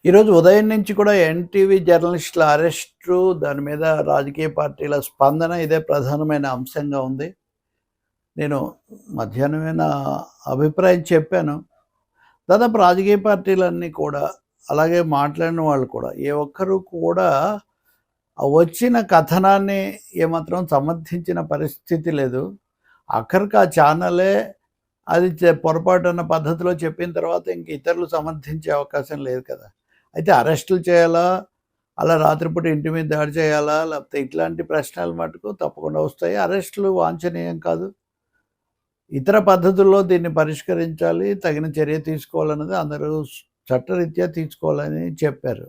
ఈరోజు ఉదయం నుంచి కూడా ఎన్టీవీ జర్నలిస్టుల అరెస్టు, దాని మీద రాజకీయ పార్టీల స్పందన ఇదే ప్రధానమైన అంశంగా ఉంది. నేను మధ్యాహ్నమే నా అభిప్రాయం చెప్పాను. దాదాపు రాజకీయ పార్టీలన్నీ కూడా, అలాగే మాట్లాడిన వాళ్ళు కూడా, ఏ ఒక్కరు కూడా వచ్చిన కథనాన్ని ఏమాత్రం సమర్థించిన పరిస్థితి లేదు. ఆఖరికి ఆ ఛానలే అది పొరపాటున్న పద్ధతిలో చెప్పిన తర్వాత ఇంక ఇతరులు సమర్థించే అవకాశం లేదు కదా! అయితే అరెస్టులు చేయాలా? అలా రాత్రిపూట ఇంటి మీద దాడి చేయాలా? లేకపోతే ఇట్లాంటి ప్రశ్నలు మటుకు తప్పకుండా వస్తాయి. అరెస్టులు వాంఛనీయం కాదు. ఇతర పద్ధతుల్లో దీన్ని పరిష్కరించాలి. తగిన చర్య తీసుకోవాలన్నది అందరూ చట్టరీత్యా తీసుకోవాలని చెప్పారు.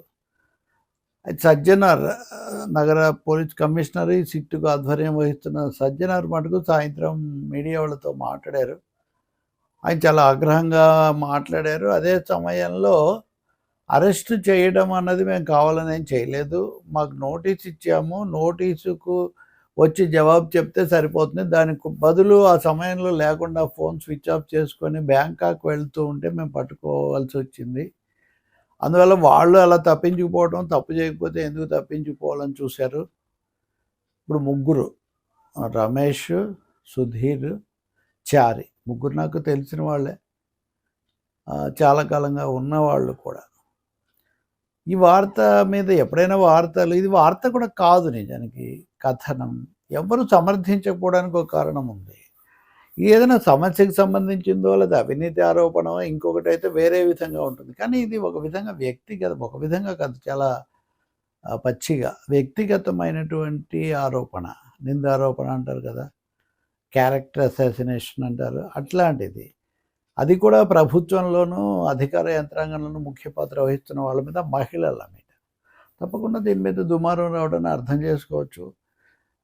అయితే సజ్జనార్ నగర పోలీస్ కమిషనర్ సిట్టుకు ఆధ్వర్యం వహిస్తున్న సజ్జనార్ మటుకు సాయంత్రం మీడియా వాళ్ళతో మాట్లాడారు. ఆయన చాలా ఆగ్రహంగా మాట్లాడారు. అదే సమయంలో అరెస్ట్ చేయడం అన్నది మేము కావాలని ఏం చేయలేదు. మాకు నోటీస్ ఇచ్చాము. నోటీసుకు వచ్చి జవాబు చెప్తే సరిపోతుంది. దానికి బదులు ఆ సమయంలో లేకుండా ఫోన్ స్విచ్ ఆఫ్ చేసుకొని బ్యాంకాక్ వెళ్తూ ఉంటే మేము పట్టుకోవాల్సి వచ్చింది. అందువల్ల వాళ్ళు అలా తప్పించుకుపోవడం, తప్పు చేయకపోతే ఎందుకు తప్పించుకోవాలని చూశారు. ఇప్పుడు ముగ్గురు రమేష్, సుధీర్, చారి ముగ్గురు నాకు తెలిసిన వాళ్ళే. చాలా కాలంగా ఉన్నవాళ్ళు కూడా. ఈ వార్త మీద ఎప్పుడైనా ఇది వార్త కూడా కాదు నిజానికి, కథనం. ఎవ్వరు సమర్థించకపోవడానికి ఒక కారణం ఉంది. ఏదైనా సమస్యకు సంబంధించిందో లేదా అవినీతి ఆరోపణ ఇంకొకటి అయితే వేరే విధంగా ఉంటుంది. కానీ ఇది ఒక విధంగా వ్యక్తిగతం, ఒక విధంగా కాదు, చాలా పచ్చిగా వ్యక్తిగతమైనటువంటి ఆరోపణ, నిందారోపణ అంటారు కదా, క్యారెక్టర్ అసాసినేషన్ అంటారు, అట్లాంటిది. అది కూడా ప్రభుత్వంలోనూ అధికార యంత్రాంగంలోనూ ముఖ్య పాత్ర వహిస్తున్న వాళ్ళ మీద, మహిళల మీద. తప్పకుండా దీని మీద దుమారం రావడాన్ని అర్థం చేసుకోవచ్చు.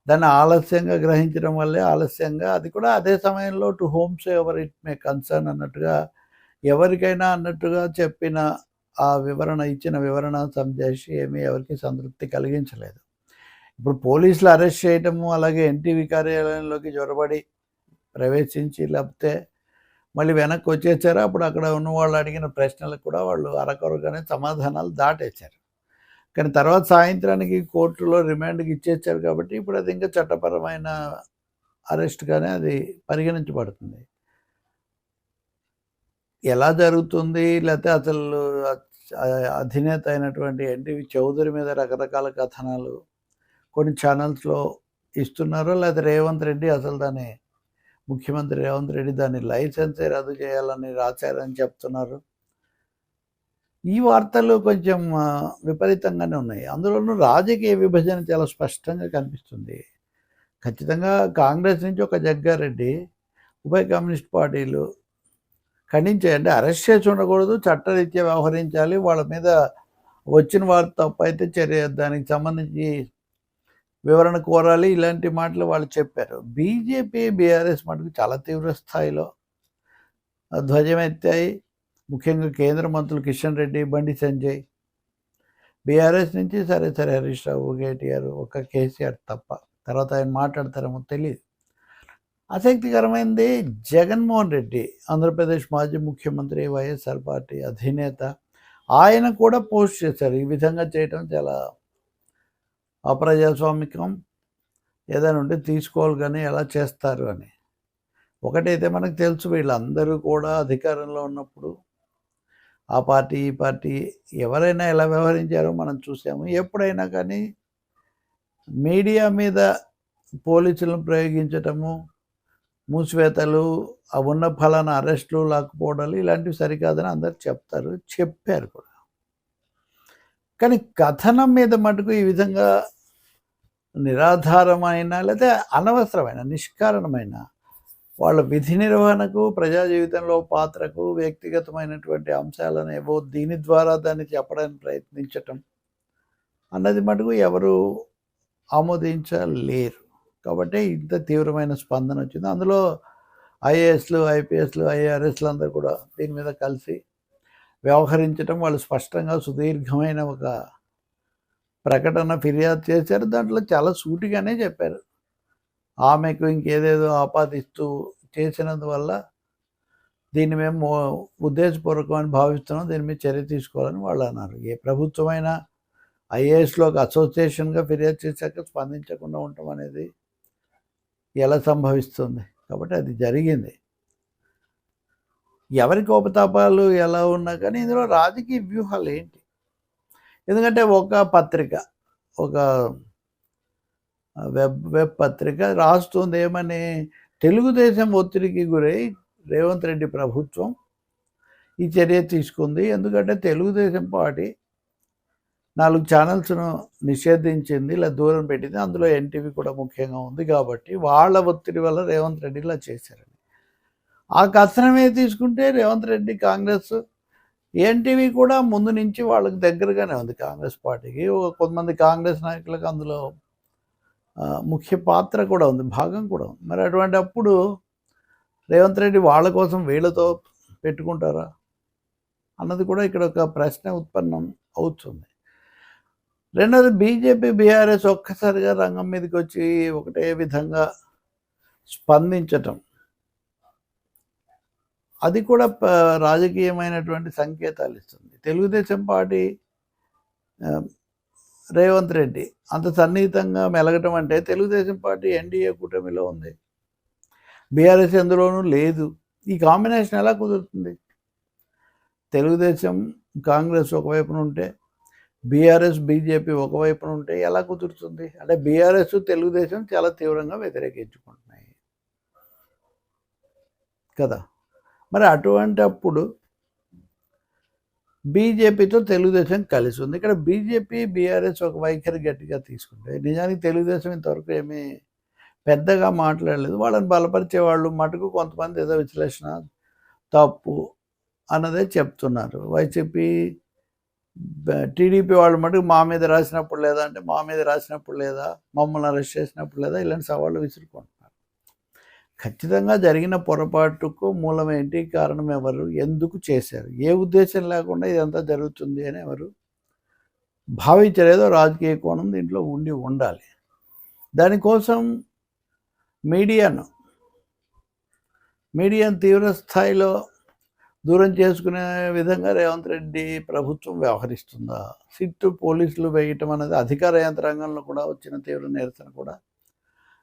దాన్ని ఆలస్యంగా గ్రహించడం వల్లే ఆలస్యంగా, అది కూడా అదే సమయంలో to homes ever it may concern అన్నట్టుగా, ఎవరికైనా అన్నట్టుగా చెప్పిన ఆ వివరణ, ఇచ్చిన వివరణ సంజాయిషి ఏమీ ఎవరికి సంతృప్తి కలిగించలేదు. ఇప్పుడు పోలీసులు అరెస్ట్ చేయటము, అలాగే ఎన్టీవీ కార్యాలయంలోకి జొరబడి ప్రవేశించి లేకపోతే మళ్ళీ వెనక్కి వచ్చేసారు. అప్పుడు అక్కడ ఉన్న వాళ్ళు అడిగిన ప్రశ్నలకు కూడా వాళ్ళు అరకొరగానే సమాధానాలు దాటేశారు. కానీ తర్వాత సాయంత్రానికి కోర్టులో రిమాండ్కి ఇచ్చేసారు కాబట్టి ఇప్పుడు అది ఇంకా చట్టపరమైన అరెస్ట్గానే అది పరిగణించబడుతుంది. ఎలా జరుగుతుంది, లేకపోతే అసలు అధినేత అయినటువంటి ఎన్టీవీ చౌదరి మీద రకరకాల కథనాలు కొన్ని ఛానల్స్లో ఇస్తున్నారో, లేదా రేవంత్ రెడ్డి అసలు దాన్ని, ముఖ్యమంత్రి రేవంత్ రెడ్డి దాన్ని లైసెన్సే రద్దు చేయాలని రాశారని చెప్తున్నారు. ఈ వార్తలు కొంచెం విపరీతంగానే ఉన్నాయి. అందులోనూ రాజకీయ విభజన చాలా స్పష్టంగా కనిపిస్తుంది. ఖచ్చితంగా కాంగ్రెస్ నుంచి ఒక జగ్గారెడ్డి, ఉభయ కమ్యూనిస్ట్ పార్టీలు ఖండించాయంటే అరెస్ట్ చేసి ఉండకూడదు, చట్టరీత్యా వ్యవహరించాలి, వాళ్ళ మీద వచ్చిన వారు తప్పు అయితే చర్య, దానికి సంబంధించి వివరణ కోరాలి, ఇలాంటి మాటలు వాళ్ళు చెప్పారు. బీజేపీ, బీఆర్ఎస్ మటుకు చాలా తీవ్ర స్థాయిలో ధ్వజమెత్తాయి. ముఖ్యంగా కేంద్ర మంత్రులు కిషన్ రెడ్డి, బండి సంజయ్. బీఆర్ఎస్ నుంచి సరే హరీష్ రావు, కేటీఆర్, ఒక్క కేసీఆర్ తప్ప. తర్వాత ఆయన మాట్లాడతారేమో తెలియదు. ఆసక్తికరమైనది జగన్మోహన్ రెడ్డి, ఆంధ్రప్రదేశ్ మాజీ ముఖ్యమంత్రి, వైఎస్ఆర్ పార్టీ అధినేత. ఆయన కూడా పోస్ట్ చేశారు, ఈ విధంగా చేయటం చాలా అప్రజాస్వామికం, ఏదైనా ఉంటే తీసుకోవాలి కానీ ఎలా చేస్తారు అని. ఒకటైతే మనకు తెలుసు, వీళ్ళందరూ కూడా అధికారంలో ఉన్నప్పుడు ఆ పార్టీ ఈ పార్టీ ఎవరైనా ఎలా వ్యవహరించారో మనం చూసాము. ఎప్పుడైనా కానీ మీడియా మీద పోలీసులను ప్రయోగించటము, మూసివేతలు, ఉన్న ఫలానా అరెస్టులు, లాక్కుపోవడాలు ఇలాంటివి సరికాదని అందరు చెప్తారు, చెప్పారు కూడా. కానీ కథనం మీద మటుకు ఈ విధంగా నిరాధారమైన లేదా అనవసరమైన, నిష్కారణమైన వాళ్ళ విధి నిర్వహణకు, ప్రజా జీవితంలో పాత్రకు, వ్యక్తిగతమైనటువంటి అంశాలను ఏవో దీని ద్వారా దాన్ని చెప్పడానికి ప్రయత్నించటం అన్నది మటుకు ఎవరు ఆమోదించలేరు. కాబట్టి ఇంత తీవ్రమైన స్పందన వచ్చింది. అందులో ఐఏఎస్లు, ఐపీఎస్లు, ఐఆర్ఎస్లు అందరూ కూడా దీని మీద కలిసి వ్యవహరించటం. వాళ్ళు స్పష్టంగా సుదీర్ఘమైన ఒక ప్రకటన, ఫిర్యాదు చేశారు. దాంట్లో చాలా సూటిగానే చెప్పారు, ఆమెకు ఇంకేదేదో ఆపాదిస్తూ చేసినందువల్ల దీన్ని మేము ఉద్దేశపూర్వకమని భావిస్తున్నాం, దీని మీద చర్య తీసుకోవాలని వాళ్ళు అన్నారు. ఏ ప్రభుత్వమైనా ఐఏఎస్లో ఒక అసోసియేషన్గా ఫిర్యాదు చేశాక స్పందించకుండా ఉండటం అనేది ఎలా సంభవిస్తుంది? కాబట్టి అది జరిగింది. ఎవరి కోపతాపాలు ఎలా ఉన్నా కానీ ఇందులో రాజకీయ వ్యూహాలు ఏంటి? ఎందుకంటే ఒక పత్రిక, ఒక వెబ్ పత్రిక రాస్తుంది ఏమని, తెలుగుదేశం ఒత్తిడికి గురై రేవంత్ రెడ్డి ప్రభుత్వం ఈ చర్య తీసుకుంది. ఎందుకంటే తెలుగుదేశం పార్టీ 4 ఛానల్స్ను నిషేధించింది, ఇలా దూరం పెట్టింది, అందులో ఎన్టీవీ కూడా ముఖ్యంగా ఉంది కాబట్టి వాళ్ళ ఒత్తిడి వల్ల రేవంత్ రెడ్డి ఇలా చేశారని. ఆ కథనమే తీసుకుంటే రేవంత్ రెడ్డి, కాంగ్రెస్, ఎన్టీవీ కూడా ముందు నుంచి వాళ్ళకి దగ్గరగానే ఉంది కాంగ్రెస్ పార్టీకి. కొంతమంది కాంగ్రెస్ నాయకులకు అందులో ముఖ్య పాత్ర కూడా ఉంది, భాగం కూడా ఉంది. మరి అటువంటి అప్పుడు రేవంత్ రెడ్డి వాళ్ళ కోసం వీళ్ళతో పెట్టుకుంటారా అన్నది కూడా ఇక్కడ ఒక ప్రశ్న ఉత్పన్నం అవుతుంది. రెండోది, బీజేపీ, బీఆర్ఎస్ ఒక్కసారిగా రంగం మీదకి వచ్చి ఒకటే విధంగా స్పందించటం, అది కూడా రాజకీయమైనటువంటి సంకేతాలు ఇస్తుంది. తెలుగుదేశం పార్టీ, రేవంత్ రెడ్డి అంత సన్నిహితంగా మెలగటం అంటే తెలుగుదేశం పార్టీ ఎన్డీఏ కూటమిలో ఉంది, బీఆర్ఎస్ ఎందులోనూ లేదు. ఈ కాంబినేషన్ ఎలా కుదురుతుంది? తెలుగుదేశం, కాంగ్రెస్ ఒకవైపున ఉంటే, బీఆర్ఎస్, బీజేపీ ఒకవైపున ఉంటే ఎలా కుదురుతుంది? అంటే బీఆర్ఎస్, తెలుగుదేశం చాలా తీవ్రంగా వ్యతిరేకించుకుంటున్నాయి కదా. మరి అటువంటి అప్పుడు బీజేపీతో తెలుగుదేశం కలిసి ఉంది. ఇక్కడ బీజేపీ, బీఆర్ఎస్ ఒక వైఖరి గట్టిగా తీసుకుంటే, నిజానికి తెలుగుదేశం ఇంతవరకు ఏమీ పెద్దగా మాట్లాడలేదు. వాళ్ళని బలపరిచే వాళ్ళు మటుకు కొంతమంది ఏదో విశ్లేషణ తప్పు అన్నదే చెప్తున్నారు. వైసీపీ, టీడీపీ వాళ్ళు మటుకు మా మీద రాసినప్పుడు లేదా, అంటే మా మీద రాసినప్పుడు లేదా, మమ్మల్ని అరెస్ట్ చేసినప్పుడు లేదా, ఇలాంటి సవాళ్ళు విసురుకుంటున్నారు. ఖచ్చితంగా జరిగిన పొరపాటుకు మూలం ఏంటి, కారణం ఎవరు, ఎందుకు చేశారు, ఏ ఉద్దేశం లేకుండా ఇదంతా జరుగుతుంది అని ఎవరు భావించలేదో రాజకీయ కోణం దీంట్లో ఉండాలి. దానికోసం మీడియాను తీవ్ర స్థాయిలో దూరం చేసుకునే విధంగా రేవంత్ రెడ్డి ప్రభుత్వం వ్యవహరిస్తుందా? సిట్టు పోలీసులు వేయటం అనేది అధికార యంత్రాంగంలో కూడా వచ్చిన తీవ్ర నిరసన కూడా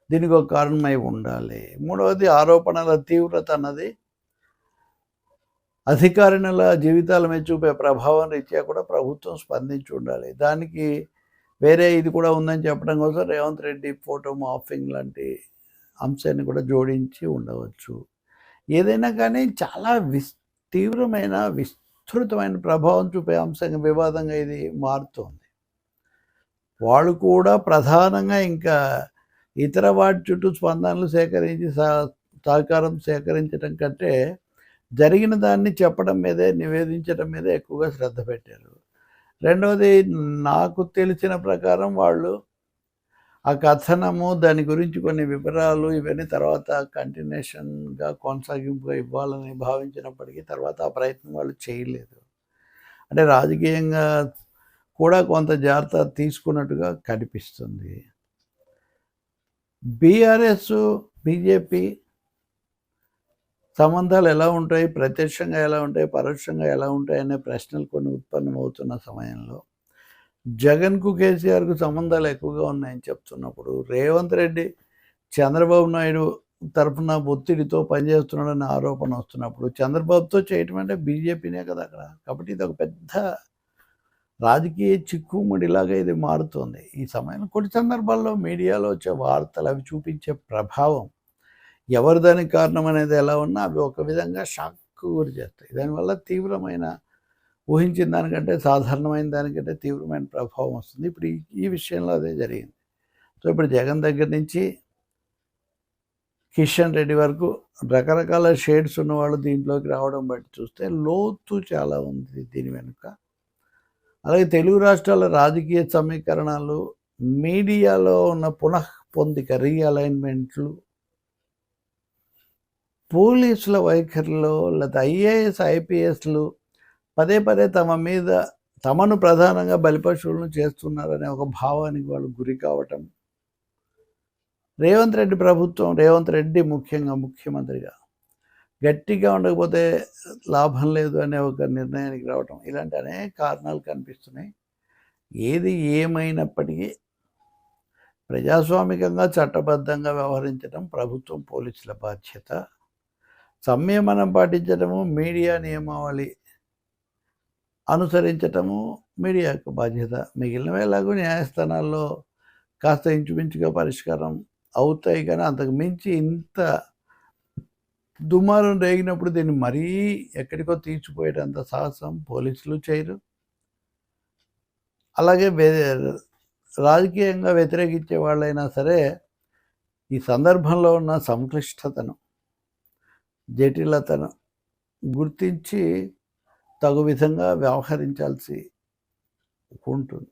దీనికి ఒక కారణమై ఉండాలి. మూడవది, ఆరోపణల తీవ్రత అన్నది అధికారిణుల జీవితాల మీద చూపే ప్రభావం రీత్యా కూడా ప్రభుత్వం స్పందించి ఉండాలి. దానికి వేరే ఇది కూడా ఉందని చెప్పడం కోసం రేవంత్ రెడ్డి ఫోటో మాఫింగ్ లాంటి అంశాన్ని కూడా జోడించి ఉండవచ్చు. ఏదైనా కానీ చాలా తీవ్రమైన, విస్తృతమైన ప్రభావం చూపే అంశంగా, వివాదంగా ఇది మారుతోంది. వాళ్ళు కూడా ప్రధానంగా ఇంకా ఇతర వాటి చుట్టూ స్పందనలు సేకరించి సహకారం సేకరించడం కంటే జరిగిన దాన్ని చెప్పడం మీదే, నివేదించడం మీదే ఎక్కువగా శ్రద్ధ పెట్టారు. రెండవది, నాకు తెలిసిన ప్రకారం వాళ్ళు ఆ కథనము, దాని గురించి కొన్ని వివరాలు ఇవన్నీ తర్వాత కంటిన్యూషన్గా, కొనసాగింపుగా ఇవ్వాలని భావించినప్పటికీ తర్వాత ఆ ప్రయత్నం వాళ్ళు చేయలేదు. అంటే రాజకీయంగా కూడా కొంత జాగ్రత్త తీసుకున్నట్టుగా కనిపిస్తుంది. బీఆర్ఎస్, బీజేపీ సంబంధాలు ఎలా ఉంటాయి, ప్రత్యక్షంగా ఎలా ఉంటాయి, పరోక్షంగా ఎలా ఉంటాయి అనే ప్రశ్నలు కొన్ని ఉత్పన్నమవుతున్న సమయంలో జగన్కు, కేసీఆర్కు సంబంధాలు ఎక్కువగా ఉన్నాయని చెప్తున్నప్పుడు, రేవంత్ రెడ్డి చంద్రబాబు నాయుడు తరఫున ఒత్తిడితో పనిచేస్తున్నాడన్న ఆరోపణ వస్తున్నప్పుడు, చంద్రబాబుతో చేయటం అంటే బీజేపీనే కదా అక్కడ. కాబట్టి ఇది ఒక పెద్ద రాజకీయ చిక్కుముడిలాగా ఇది మారుతోంది ఈ సమయంలో. కొన్ని సందర్భాల్లో మీడియాలో వచ్చే వార్తలు, అవి చూపించే ప్రభావం, ఎవరు దానికి కారణం అనేది ఎలా ఉన్నా అవి ఒక విధంగా షాక్కు గురి చేస్తాయి. దానివల్ల తీవ్రమైన, ఊహించిన దానికంటే, సాధారణమైన దానికంటే తీవ్రమైన ప్రభావం వస్తుంది. ఇప్పుడు ఈ విషయంలో అదే జరిగింది. సో ఇప్పుడు జగన్ దగ్గర నుంచి కిషన్ రెడ్డి వరకు రకరకాల షేడ్స్ ఉన్నవాళ్ళు దీంట్లోకి రావడం బట్టి చూస్తే లోతు చాలా ఉంది దీని వెనుక. అలాగే తెలుగు రాష్ట్రాల రాజకీయ సమీకరణాలు, మీడియాలో ఉన్న పునఃపొందిక, రీఅలైన్మెంట్లు, పోలీసుల వైఖరిలో, లేదా ఐఏఎస్, ఐపీఎస్లు పదే పదే తమను ప్రధానంగా బలిపశువులను చేస్తున్నారనే ఒక భావానికి వాళ్ళు గురి కావటం, రేవంత్ రెడ్డి ప్రభుత్వం, రేవంత్ రెడ్డి ముఖ్యంగా ముఖ్యమంత్రిగా గట్టిగా ఉండకపోతే లాభం లేదు అనే ఒక నిర్ణయానికి రావటం, ఇలాంటి అనేక కారణాలు కనిపిస్తున్నాయి. ఏది ఏమైనప్పటికీ ప్రజాస్వామికంగా చట్టబద్ధంగా వ్యవహరించడం ప్రభుత్వం, పోలీసుల బాధ్యత. సంయమనం పాటించడము, మీడియా నియమావళి అనుసరించటము మీడియా యొక్క బాధ్యత. మిగిలినవి ఎలాగో న్యాయస్థానాల్లో కాస్త ఇంచుమించుగా పరిష్కారం అవుతాయి, కానీ అంతకు మించి ఇంత దుమారం రేగినప్పుడు దీన్ని మరీ ఎక్కడికో తీర్చిపోయేటంత సాహసం పోలీసులు చేయరు. అలాగే రాజకీయంగా వ్యతిరేకించే వాళ్ళైనా సరే ఈ సందర్భంలో ఉన్న సంక్లిష్టతను, జటిలతను గుర్తించి తగు విధంగా వ్యవహరించాల్సి ఉంటుంది.